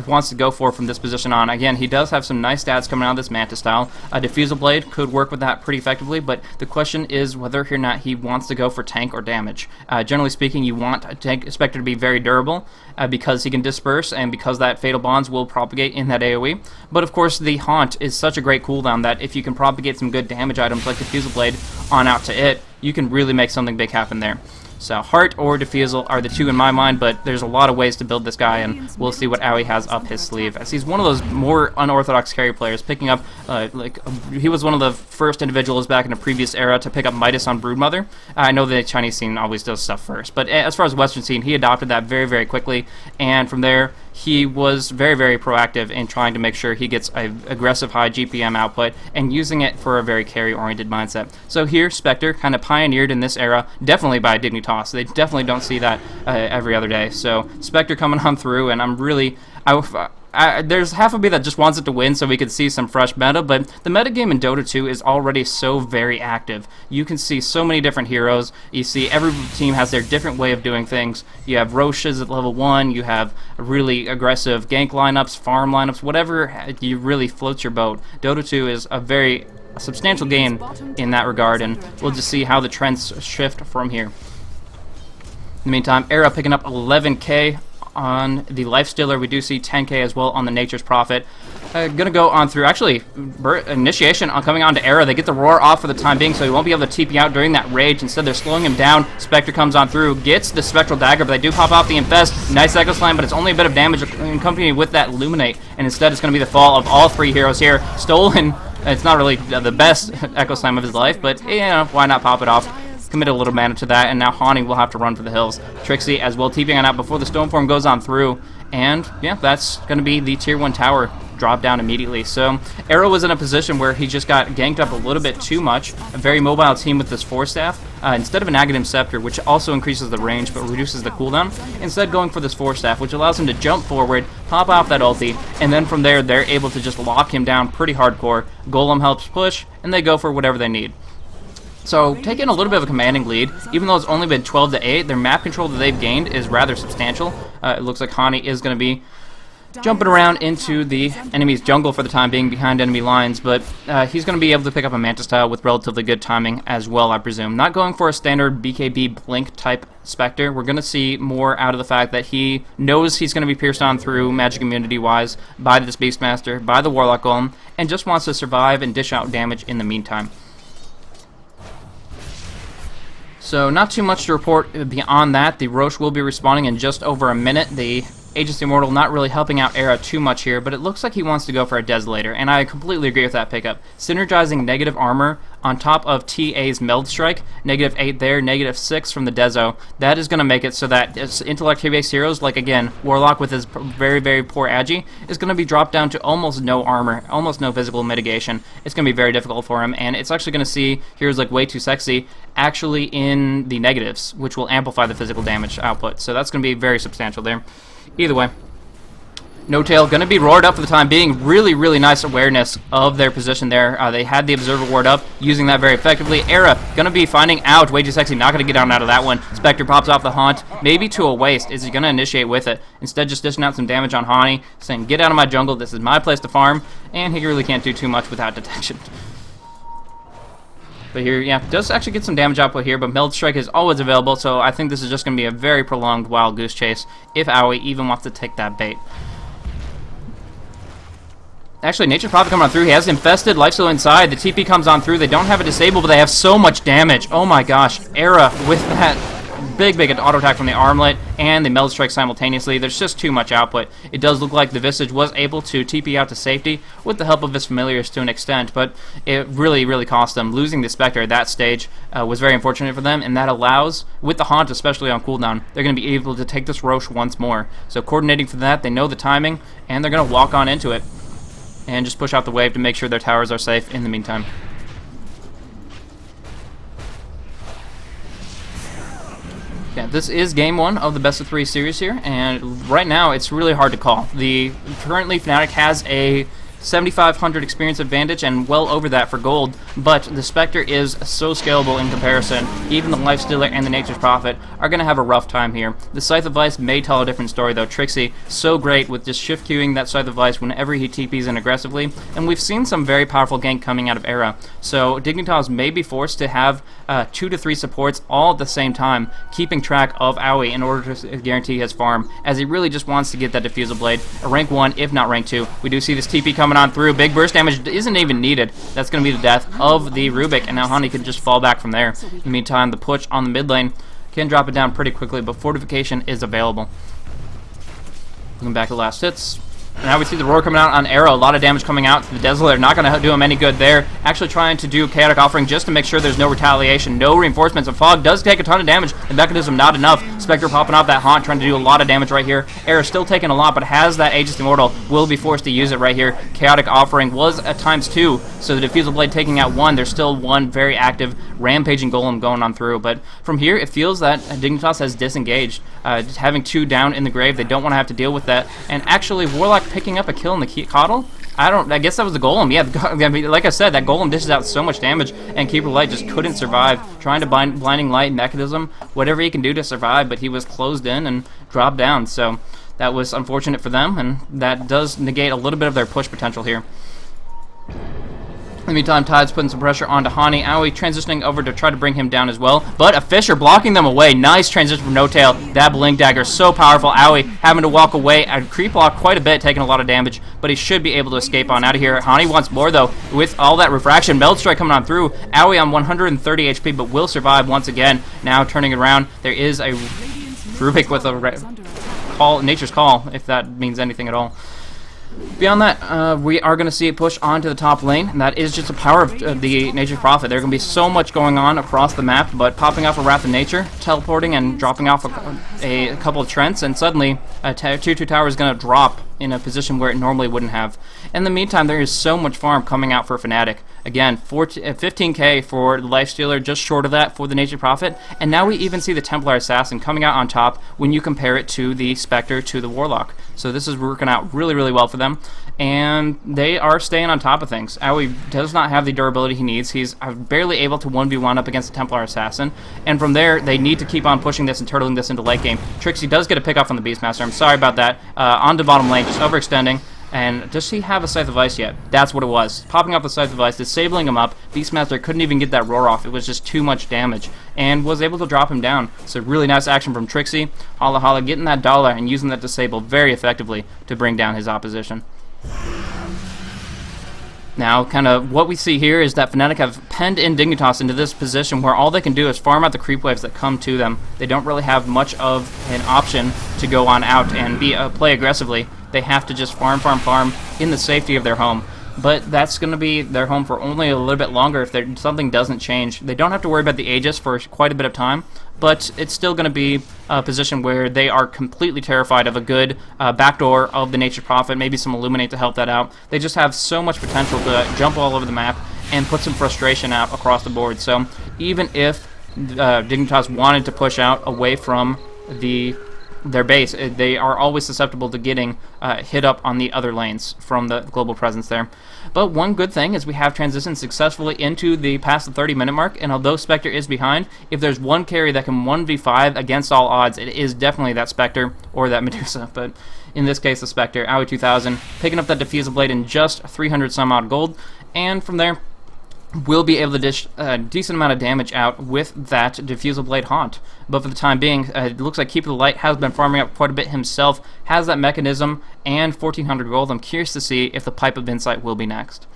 wants to go for from this position on. Again, he does have some nice stats coming out of this Manta style. A Diffusal Blade could work with that pretty effectively, but the question is whether or not he wants to go for tank or damage. Generally speaking, you want a tank Spectre to be very durable because he can disperse and because that Fatal Bonds will propagate in that AoE. But of course, the Haunt is such a great cooldown that if you can propagate some good damage items like Diffusal Blade on out to it, you can really make something big happen there. So Heart or Diffusal are the two in my mind, but there's a lot of ways to build this guy, and we'll see what Aoi has up his sleeve. As he's one of those more unorthodox carry players, picking up, he was one of the first individuals back in a previous era to pick up Midas on Broodmother. I know the Chinese scene always does stuff first, but as far as the Western scene, he adopted that very, very quickly, and from there, he was very, very proactive in trying to make sure he gets an aggressive high GPM output and using it for a very carry-oriented mindset. So here, Spectre kind of pioneered in this era, definitely by Dignitas. They definitely don't see that every other day. So Spectre coming on through, and I'm really... there's half of me that just wants it to win so we could see some fresh meta, but the metagame in Dota 2 is already so very active. You can see so many different heroes. You see every team has their different way of doing things. You have Roches at level 1, you have really aggressive gank lineups, farm lineups, whatever you really floats your boat. Dota 2 is a very substantial game in that regard, and we'll just see how the trends shift from here. In the meantime, Era picking up 11k on the Lifestealer. We do see 10k as well on the Nature's Prophet. Gonna go on through, actually, Initiation coming on to Era. They get the Roar off for the time being, so he won't be able to TP out during that Rage. Instead, they're slowing him down. Spectre comes on through, gets the Spectral Dagger, but they do pop off the Infest. Nice Echo Slam, but it's only a bit of damage accompanied with that Illuminate, and instead it's gonna be the fall of all three heroes here. Stolen, it's not really the best Echo Slam of his life, but, you know, why not pop it off? Commit a little mana to that, and now Hani will have to run for the hills. Trixie as well, TPing on out before the Stormform goes on through, and yeah, that's going to be the tier 1 tower drop down immediately. So Arrow was in a position where he just got ganked up a little bit too much. A very mobile team with this Force Staff, instead of an Aghanim Scepter, which also increases the range but reduces the cooldown, instead going for this Force Staff, which allows him to jump forward, pop off that ulti, and then from there they're able to just lock him down pretty hardcore. Golem helps push, and they go for whatever they need. So, taking a little bit of a commanding lead, even though it's only been 12 to 8, their map control that they've gained is rather substantial. It looks like Hani is going to be jumping around into the enemy's jungle for the time being behind enemy lines, but he's going to be able to pick up a Manta style with relatively good timing as well, I presume. Not going for a standard BKB Blink type Spectre. We're going to see more out of the fact that he knows he's going to be pierced on through magic immunity-wise by this Beastmaster, by the Warlock Golem, and just wants to survive and dish out damage in the meantime. So not too much to report beyond that. The Roche will be respawning in just over a minute. The Aegis Immortal not really helping out Era too much here, but it looks like he wants to go for a Desolator, and I completely agree with that pickup. Synergizing negative armor on top of TA's Meld Strike, -8 there, -6 from the Dezo. That is going to make it so that intellect-based heroes, like again, Warlock with his very, very poor agi, is going to be dropped down to almost no armor, almost no physical mitigation. It's going to be very difficult for him, and it's actually going to see heroes like Way Too Sexy actually in the negatives, which will amplify the physical damage output. So that's going to be very substantial there. Either way, No Tail going to be roared up for the time being. Really, really nice awareness of their position there. They had the Observer ward up, using that very effectively. Era going to be finding out. Way Too Sexy not going to get down out of that one. Spectre pops off the Haunt, maybe to a waste. Is he going to initiate with it? Instead, just dishing out some damage on Hani, saying, get out of my jungle, this is my place to farm. And he really can't do too much without detection. But here, yeah, does actually get some damage output here, but Meld Strike is always available, so I think this is just going to be a very prolonged Wild Goose Chase if Aoi even wants to take that bait. Actually, Nature's Prophet coming on through. He has Infested, Lifesteal inside. The TP comes on through. They don't have it disabled, but they have so much damage. Oh my gosh. Era with that big auto attack from the Armlet and the Meld Strike simultaneously. There's just too much output. It does look like the Visage was able to TP out to safety with the help of his familiars to an extent, but it really, really cost them. Losing the Spectre at that stage was very unfortunate for them, and that allows, with the Haunt especially on cooldown, they're going to be able to take this Roche once more. So coordinating for that, they know the timing, and they're going to walk on into it and just push out the wave to make sure their towers are safe in the meantime. Yeah, this is game 1 of the best of 3 series here, and right now it's really hard to call. Currently Fnatic has a 7,500 experience advantage and well over that for gold, but the Spectre is so scalable in comparison. Even the Lifestealer and the Nature's Prophet are going to have a rough time here. The Scythe of Vice may tell a different story though. Trixie, so great with just shift queuing that Scythe of Vice whenever he TPs in aggressively, and we've seen some very powerful gank coming out of Era. So Dignitas may be forced to have 2 to 3 supports all at the same time, keeping track of Aoi in order to guarantee his farm, as he really just wants to get that Diffusal Blade, a rank 1 if not rank 2. We do see this TP coming on through. Big burst damage isn't even needed. That's going to be the death of the Rubik, and now Hani can just fall back from there. In the meantime, the push on the mid lane can drop it down pretty quickly, but fortification is available. Looking back at last hits. And now we see the roar coming out on Arrow. A lot of damage coming out. The Desolator not going to do him any good there. Actually trying to do Chaotic Offering just to make sure there's no retaliation, no reinforcements. And Fog does take a ton of damage. The Mechanism not enough. Spectre popping off that Haunt, trying to do a lot of damage right here. Arrow still taking a lot, but has that Aegis Immortal. Will be forced to use it right here. Chaotic Offering was at ×2, so the Diffusal Blade taking out 1. There's still 1 very active Rampaging Golem going on through. But from here, it feels that Dignitas has disengaged. Just having 2 down in the grave, they don't want to have to deal with that. And actually, Warlock picking up a kill in the Coddle? I guess that was the Golem. Yeah, I mean, like I said, that Golem dishes out so much damage, and Keeper Light just couldn't survive. Trying to Blinding Light, Mechanism, whatever he can do to survive, but he was closed in and dropped down. So that was unfortunate for them, and that does negate a little bit of their push potential here. In the meantime, Tide's putting some pressure onto Hani. Aoi transitioning over to try to bring him down as well. But a Fisher blocking them away. Nice transition from No Tail. That Blink Dagger so powerful. Aoi having to walk away. Creep block quite a bit, taking a lot of damage. But he should be able to escape on out of here. Hani wants more though. With all that refraction, Meld Strike coming on through. Aoi on 130 HP, but will survive once again. Now turning it around. There is a Rubik with a Nature's Call, if that means anything at all. Beyond that, we are going to see it push onto the top lane, and that is just the power of the Nature's Prophet. There's going to be so much going on across the map, but popping off a Wrath of Nature, teleporting and dropping off a couple of Trents, and suddenly a 2-2 tower is going to drop in a position where it normally wouldn't have. In the meantime, there is so much farm coming out for Fnatic. Again, 15k for the Lifestealer, just short of that for the Nature's Prophet, and now we even see the Templar Assassin coming out on top when you compare it to the Spectre to the Warlock. So this is working out really, really well for them, and they are staying on top of things. Aoi does not have the durability he needs. He's barely able to 1v1 up against the Templar Assassin, and from there, they need to keep on pushing this and turtling this into late game. Trixie does get a pick off on the Beastmaster. I'm sorry about that. On the bottom lane, just overextending. And does he have a Scythe of Ice yet? That's what it was. Popping off the Scythe of Ice, disabling him up. Beastmaster couldn't even get that roar off. It was just too much damage. And was able to drop him down. So really nice action from Trixie. Hala Hala getting that dollar and using that disable very effectively to bring down his opposition. Now, kind of what we see here is that Fnatic have penned in Dignitas into this position where all they can do is farm out the creep waves that come to them. They don't really have much of an option to go on out and play aggressively. They have to just farm in the safety of their home. but that's going to be their home for only a little bit longer if something doesn't change. They don't have to worry about the Aegis for quite a bit of time, but it's still going to be a position where they are completely terrified of a good backdoor of the Nature's Prophet, maybe some Illuminate to help that out. They just have so much potential to jump all over the map and put some frustration out across the board. So even if Dignitas wanted to push out away from their base, they are always susceptible to getting hit up on the other lanes from the global presence there. But one good thing is we have transitioned successfully into the past the 30-minute mark, and although Spectre is behind, if there's one carry that can 1v5 against all odds, it is definitely that Spectre or that Medusa, but in this case the Spectre. Aoi 2000 picking up that Diffusal Blade in just 300 some odd gold, and from there will be able to dish a decent amount of damage out with that Diffusal Blade Haunt. But for the time being, it looks like Keeper of the Light has been farming up quite a bit himself, has that mechanism, and 1400 gold. I'm curious to see if the Pipe of Insight will be next.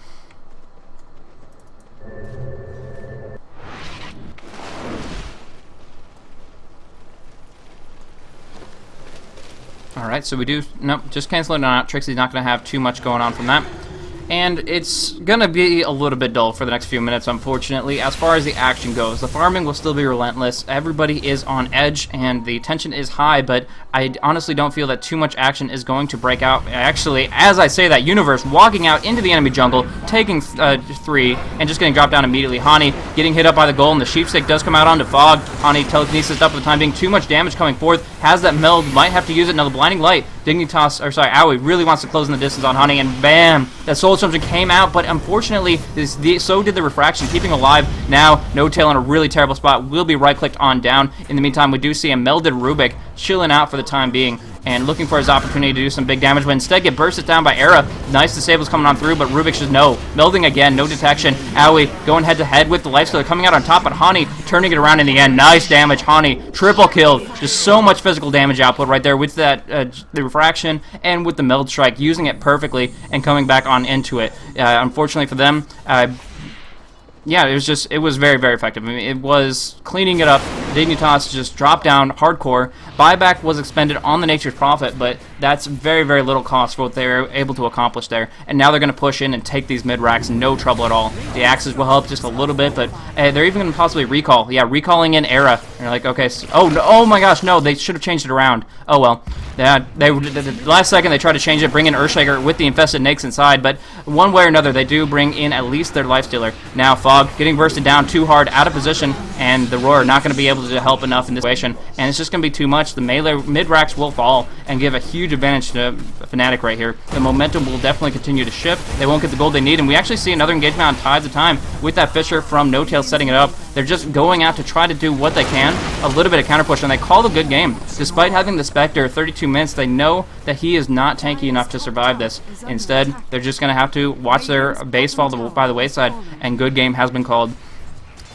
Alright, so we do... Nope, just canceling it out. Trixie's not going to have too much going on from that. And it's going to be a little bit dull for the next few minutes, unfortunately. As far as the action goes, the farming will still be relentless. Everybody is on edge, and the tension is high, but I honestly don't feel that too much action is going to break out. Actually, as I say that, Universe walking out into the enemy jungle, taking 3, and just getting dropped down immediately. Hani getting hit up by the goal, and the Sheepstick does come out onto Fog. Hani telekinesis up for the time being. Too much damage coming forth. Has that meld, might have to use it. Now the Blinding Light. Dignitas, or sorry, Aoi really wants to close in the distance on Hani, and bam! That Soul Assumption came out, but unfortunately, so did the Refraction, keeping alive. Now, No Tail in a really terrible spot, will be right-clicked on down. In the meantime, we do see a melded Rubik chilling out for the time being, and looking for his opportunity to do some big damage, but instead get bursted down by Era. Nice disables coming on through, but Rubik just no. Melding again, no detection. Aoi going head-to-head with the Lifestealer, coming out on top, but Hani turning it around in the end. Nice damage, Hani. Triple kill. Just so much physical damage output right there with that the Refraction and with the Meld Strike, using it perfectly and coming back on into it. Unfortunately for them, yeah, it was very, very effective. I mean, it was cleaning it up. Dignitas just dropped down hardcore. Buyback was expended on the Nature's Prophet, but that's very, very little cost for what they were able to accomplish there. And now they're going to push in and take these mid-racks, no trouble at all. The axes will help just a little bit, but they're even going to possibly recall. Yeah, recalling in Era. And you're like, okay, so, oh, no, oh my gosh, no, they should have changed it around. Oh well. Yeah, the last second they tried to change it, bring in Earthshaker with the infested Nakes inside, but one way or another they do bring in at least their Lifestealer. Now Fog getting bursted down too hard, out of position, and the Roar not going to be able to help enough in this situation, and it's just going to be too much. The melee mid-racks will fall and give a huge advantage to Fnatic right here. The momentum will definitely continue to shift. They won't get the gold they need, and we actually see another engagement on Tides of Time with that Fisher from No Tail setting it up. They're just going out to try to do what they can, a little bit of counter push, and they called a good game. Despite having the Spectre 32 minutes, they know that he is not tanky enough to survive this. Instead, they're just going to have to watch their base fall by the wayside, and good game has been called.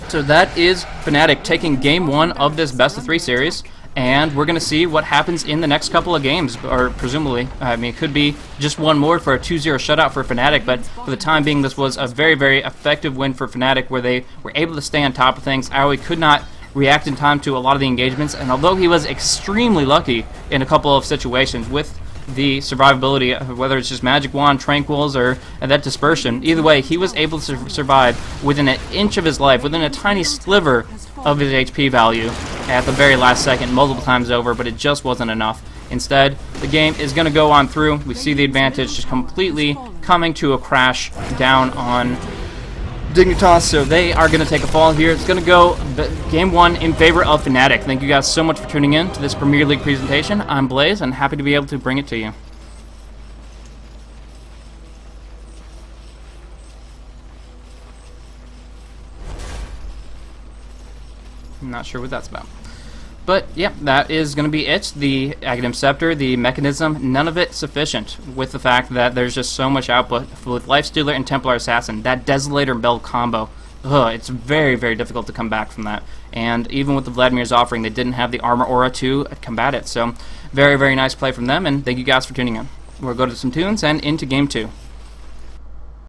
So that is Fnatic taking game 1 of this best-of-3 series, and we're going to see what happens in the next couple of games, or presumably. I mean, it could be just one more for a 2-0 shutout for Fnatic, but for the time being, this was a very, very effective win for Fnatic, where they were able to stay on top of things. Aoi could not react in time to a lot of the engagements, and although he was extremely lucky in a couple of situations with the survivability, whether it's just Magic Wand, Tranquils, or that Dispersion, either way, he was able to survive within an inch of his life, within a tiny sliver of his HP value at the very last second, multiple times over, but it just wasn't enough. Instead, the game is going to go on through. We see the advantage just completely coming to a crash down on Dignitas, so they are going to take a fall here. It's going to go game 1 in favor of Fnatic. Thank you guys so much for tuning in to this Premier League presentation. I'm Blaze, and happy to be able to bring it to you. I'm not sure what that's about. But, yeah, that is going to be it. The Aghanim Scepter, the mechanism, none of it sufficient, with the fact that there's just so much output with Lifestealer and Templar Assassin. That Desolator Bell combo, it's very, very difficult to come back from that. And even with the Vladimir's offering, they didn't have the Armor Aura to combat it. So, very, very nice play from them, and thank you guys for tuning in. We'll go to some tunes and into Game 2.